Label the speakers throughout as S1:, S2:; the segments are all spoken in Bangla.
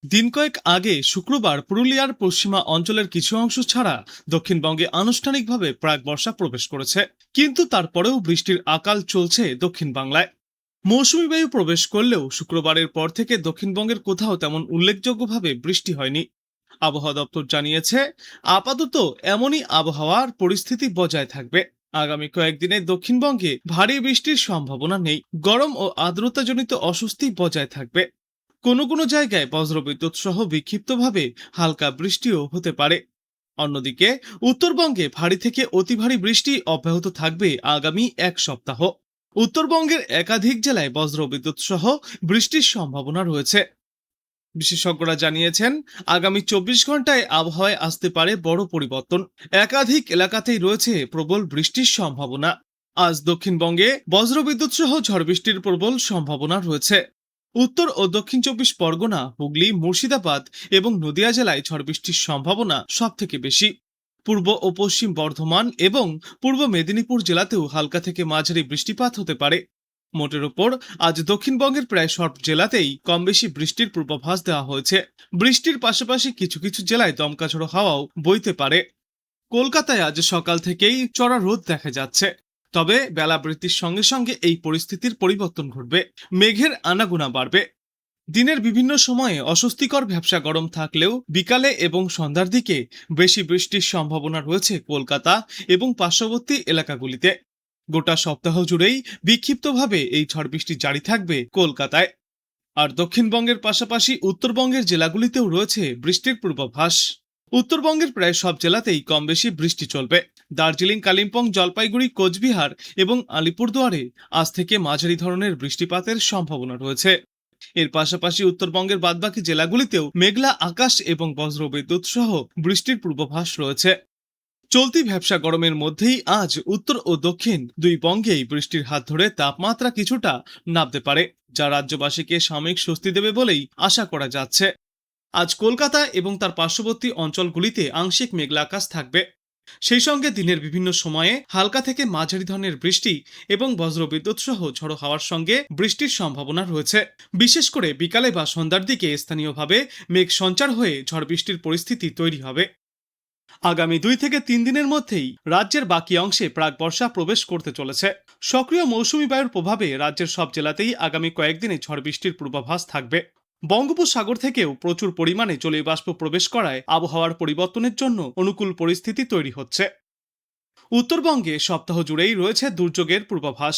S1: দিন কয়েক আগে শুক্রবার পুরুলিয়ার পশ্চিমা অঞ্চলের কিছু অংশ ছাড়া দক্ষিণবঙ্গে আনুষ্ঠানিকভাবে প্রাক বর্ষা প্রবেশ করেছে। কিন্তু তারপরেও বৃষ্টির আকাল চলছে দক্ষিণ বাংলায়। মৌসুমী বায়ু প্রবেশ করলেও শুক্রবারের পর থেকে দক্ষিণবঙ্গের কোথাও তেমন উল্লেখযোগ্যভাবে বৃষ্টি হয়নি। আবহাওয়া দপ্তর জানিয়েছে, আপাতত এমনই আবহাওয়ার পরিস্থিতি বজায় থাকবে। আগামী কয়েকদিনে দক্ষিণবঙ্গে ভারী বৃষ্টির সম্ভাবনা নেই। গরম ও আর্দ্রতাজনিত অস্বস্তি বজায় থাকবে। কোনো কোনো জায়গায় বজ্রবিদ্যুৎ সহ বিক্ষিপ্তভাবে হালকা বৃষ্টিও হতে পারে। অন্যদিকে উত্তরবঙ্গে ভারী থেকে অতি ভারী বৃষ্টি অব্যাহত থাকবে আগামী এক সপ্তাহ। উত্তরবঙ্গের একাধিক জেলায় বজ্রবিদ্যুৎ সহ বৃষ্টির সম্ভাবনা রয়েছে। বিশেষজ্ঞরা জানিয়েছেন, আগামী 24 ঘন্টায় আবহাওয়ায় আসতে পারে বড় পরিবর্তন। একাধিক এলাকাতেই রয়েছে প্রবল বৃষ্টির সম্ভাবনা। আজ দক্ষিণবঙ্গে বজ্রবিদ্যুৎ সহ ঝড় বৃষ্টির প্রবল সম্ভাবনা রয়েছে। উত্তর ও দক্ষিণ 24 পরগনা, হুগলি, মুর্শিদাবাদ এবং নদিয়া জেলায় ঝড় বৃষ্টির সম্ভাবনা সব থেকে বেশি। পূর্ব ও পশ্চিম বর্ধমান এবং পূর্ব মেদিনীপুর জেলাতেও হালকা থেকে মাঝারি বৃষ্টিপাত হতে পারে। মোটের ওপর আজ দক্ষিণবঙ্গের প্রায় সব জেলাতেই কম বেশি বৃষ্টির পূর্বাভাস দেওয়া হয়েছে। বৃষ্টির পাশাপাশি কিছু কিছু জেলায় দমকা ঝোড়ো হাওয়াও বইতে পারে। কলকাতায় আজ সকাল থেকেই চড়া রোদ দেখা যাচ্ছে। তবে বেলা বৃদ্ধির সঙ্গে সঙ্গে এই পরিস্থিতির পরিবর্তন ঘটবে। মেঘের আনাগোনা বাড়বে। দিনের বিভিন্ন সময়ে অস্বস্তিকর ভ্যাপসা গরম থাকলেও বিকালে এবং সন্ধ্যার দিকে বেশি বৃষ্টির সম্ভাবনা রয়েছে কলকাতা এবং পার্শ্ববর্তী এলাকাগুলিতে। গোটা সপ্তাহ জুড়েই বিক্ষিপ্তভাবে এই ঝড় বৃষ্টি জারি থাকবে কলকাতায়। আর দক্ষিণবঙ্গের পাশাপাশি উত্তরবঙ্গের জেলাগুলিতেও রয়েছে বৃষ্টির পূর্বাভাস। উত্তরবঙ্গের প্রায় সব জেলাতেই কম বেশি বৃষ্টি চলবে। দার্জিলিং, কালিম্পং, জলপাইগুড়ি, কোচবিহার এবং আলিপুরদুয়ারে আজ থেকে মাঝারি ধরনের বৃষ্টিপাতের সম্ভাবনা রয়েছে। এর পাশাপাশি উত্তরবঙ্গের বাদবাকি জেলাগুলিতেও মেঘলা আকাশ এবং বজ্রবিদ্যুৎ সহ বৃষ্টির পূর্বাভাস রয়েছে। চলতি ভ্যাপসা গরমের মধ্যেই আজ উত্তর ও দক্ষিণ দুই বঙ্গেই বৃষ্টির হাত ধরে তাপমাত্রা কিছুটা নামতে পারে, যা রাজ্যবাসীকে সাময়িক স্বস্তি দেবে বলেই আশা করা যাচ্ছে। আজ কলকাতা এবং তার পার্শ্ববর্তী অঞ্চলগুলিতে আংশিক মেঘলা আকাশ থাকবে। সেই সঙ্গে দিনের বিভিন্ন সময়ে হালকা থেকে মাঝারি ধরনের বৃষ্টি এবং বজ্রবিদ্যুৎ সহ ঝড়ো হাওয়ার সঙ্গে বৃষ্টির সম্ভাবনা রয়েছে। বিশেষ করে বিকালে বা সন্ধ্যার দিকে স্থানীয়ভাবে মেঘ সঞ্চার হয়ে ঝড় বৃষ্টির পরিস্থিতি তৈরি হবে। আগামী 2 থেকে 3 দিনের মধ্যেই রাজ্যের বাকি অংশে প্রাক বর্ষা প্রবেশ করতে চলেছে। সক্রিয় মৌসুমী বায়ুর প্রভাবে রাজ্যের সব জেলাতেই আগামী কয়েকদিনে ঝড় বৃষ্টির পূর্বাভাস থাকবে। বঙ্গোপসাগর থেকেও প্রচুর পরিমাণে জলীয় বাষ্প প্রবেশ করায় আবহাওয়ার পরিবর্তনের জন্য অনুকূল পরিস্থিতি তৈরি হচ্ছে। উত্তরবঙ্গে সপ্তাহ জুড়েই রয়েছে দুর্যোগের পূর্বাভাস।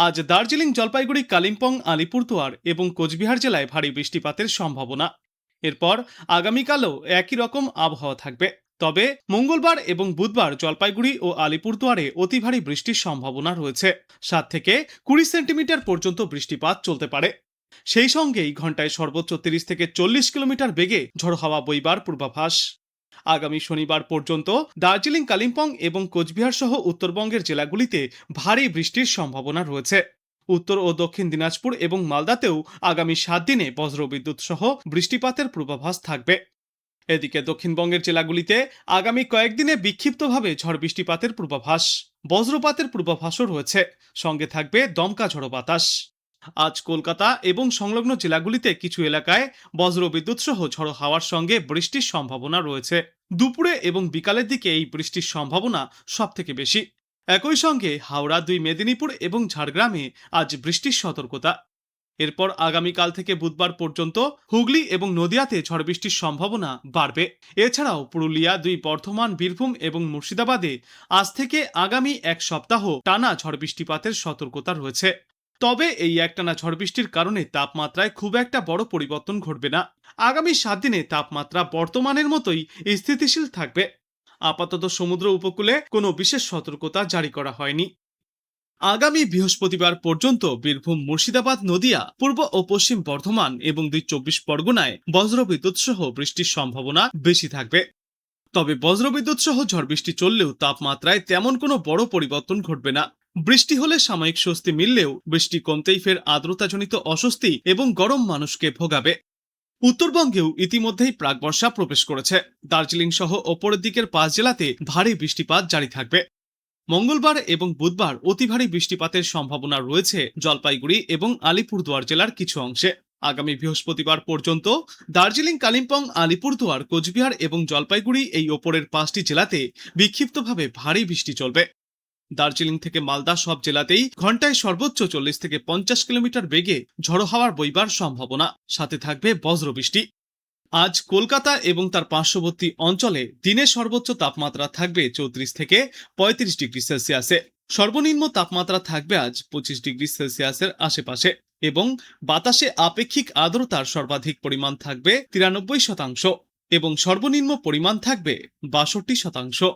S1: আজ দার্জিলিং, জলপাইগুড়ি, কালিম্পং, আলিপুরদুয়ার এবং কোচবিহার জেলায় ভারী বৃষ্টিপাতের সম্ভাবনা। এরপর আগামীকালও একই রকম আবহাওয়া থাকবে। তবে মঙ্গলবার এবং বুধবার জলপাইগুড়ি ও আলিপুরদুয়ারে অতি ভারী বৃষ্টির সম্ভাবনা রয়েছে। 7 থেকে 20 সেন্টিমিটার পর্যন্ত বৃষ্টিপাত চলতে পারে। সেই সঙ্গেই ঘন্টায় সর্বোচ্চ 30 থেকে 40 কিলোমিটার বেগে ঝড়ো হাওয়া বইবার পূর্বাভাস। আগামী শনিবার পর্যন্ত দার্জিলিং, কালিম্পং এবং কোচবিহার সহ উত্তরবঙ্গের জেলাগুলিতে ভারী বৃষ্টির সম্ভাবনা রয়েছে। উত্তর ও দক্ষিণ দিনাজপুর এবং মালদাতেও আগামী 7 দিনে বজ্রবিদ্যুৎ সহ বৃষ্টিপাতের পূর্বাভাস থাকবে। এদিকে দক্ষিণবঙ্গের জেলাগুলিতে আগামী কয়েকদিনে বিক্ষিপ্তভাবে ঝড় বৃষ্টিপাতের পূর্বাভাস, বজ্রপাতের পূর্বাভাসও রয়েছে। সঙ্গে থাকবে দমকা ঝড়ো বাতাস। আজ কলকাতা এবং সংলগ্ন জেলাগুলিতে কিছু এলাকায় বজ্রবিদ্যুৎ সহ ঝড়ো হাওয়ার সঙ্গে বৃষ্টির সম্ভাবনা রয়েছে। দুপুরে এবং বিকালের দিকে এই বৃষ্টির সম্ভাবনা সব থেকে বেশি। একই সঙ্গে হাওড়া, 2 মেদিনীপুর এবং ঝাড়গ্রামে আজ বৃষ্টির সতর্কতা। এরপর আগামীকাল থেকে বুধবার পর্যন্ত হুগলি এবং নদিয়াতে ঝড় বৃষ্টির সম্ভাবনা বাড়বে। এছাড়াও পুরুলিয়া, 2 বর্ধমান, বীরভূম এবং মুর্শিদাবাদে আজ থেকে আগামী এক সপ্তাহ টানা ঝড় বৃষ্টিপাতের সতর্কতা রয়েছে। তবে এই একটানা ঝড় বৃষ্টির কারণে তাপমাত্রায় খুব একটা বড় পরিবর্তন ঘটবে না। আগামী 7 দিনে তাপমাত্রা বর্তমানের মতোই স্থিতিশীল থাকবে। আপাতত সমুদ্র উপকূলে কোনো বিশেষ সতর্কতা জারি করা হয়নি। আগামী বৃহস্পতিবার পর্যন্ত বীরভূম, মুর্শিদাবাদ, নদিয়া, পূর্ব ও পশ্চিম বর্ধমান এবং 24 পরগনায় বজ্রবিদ্যুৎ সহ বৃষ্টির সম্ভাবনা বেশি থাকবে। তবে বজ্রবিদ্যুৎ সহ ঝড় বৃষ্টি চললেও তাপমাত্রায় তেমন কোনো বড় পরিবর্তন ঘটবে না। বৃষ্টি হলে সাময়িক স্বস্তি মিললেও বৃষ্টি কমতেই ফের আর্দ্রতাজনিত অস্বস্তি এবং গরম মানুষকে ভোগাবে। উত্তরবঙ্গেও ইতিমধ্যেই প্রাক বর্ষা প্রবেশ করেছে। দার্জিলিং সহ ওপরের দিকের 5 জেলাতে ভারী বৃষ্টিপাত জারি থাকবে। মঙ্গলবার এবং বুধবার অতি ভারী বৃষ্টিপাতের সম্ভাবনা রয়েছে জলপাইগুড়ি এবং আলিপুরদুয়ার জেলার কিছু অংশে। আগামী বৃহস্পতিবার পর্যন্ত দার্জিলিং, কালিম্পং, আলিপুরদুয়ার, কোচবিহার এবং জলপাইগুড়ি এই ওপরের 5টি জেলাতে বিক্ষিপ্তভাবে ভারী বৃষ্টি চলবে। দার্জিলিং থেকে মালদা সব জেলাতেই ঘন্টায় সর্বোচ্চ 40 থেকে 50 কিলোমিটার বেগে ঝড়ো হাওয়ার বইবার সম্ভাবনা, সাথে থাকবে বজ্রবৃষ্টি। আজ কলকাতা এবং তার পার্শ্ববর্তী অঞ্চলে দিনে সর্বোচ্চ তাপমাত্রা থাকবে 34 থেকে 35 ডিগ্রি সেলসিয়াসে। সর্বনিম্ন তাপমাত্রা থাকবে আজ 25 ডিগ্রি সেলসিয়াসের আশেপাশে এবং বাতাসে আপেক্ষিক আর্দ্রতার সর্বাধিক পরিমাণ থাকবে 93% এবং সর্বনিম্ন পরিমাণ থাকবে 62%।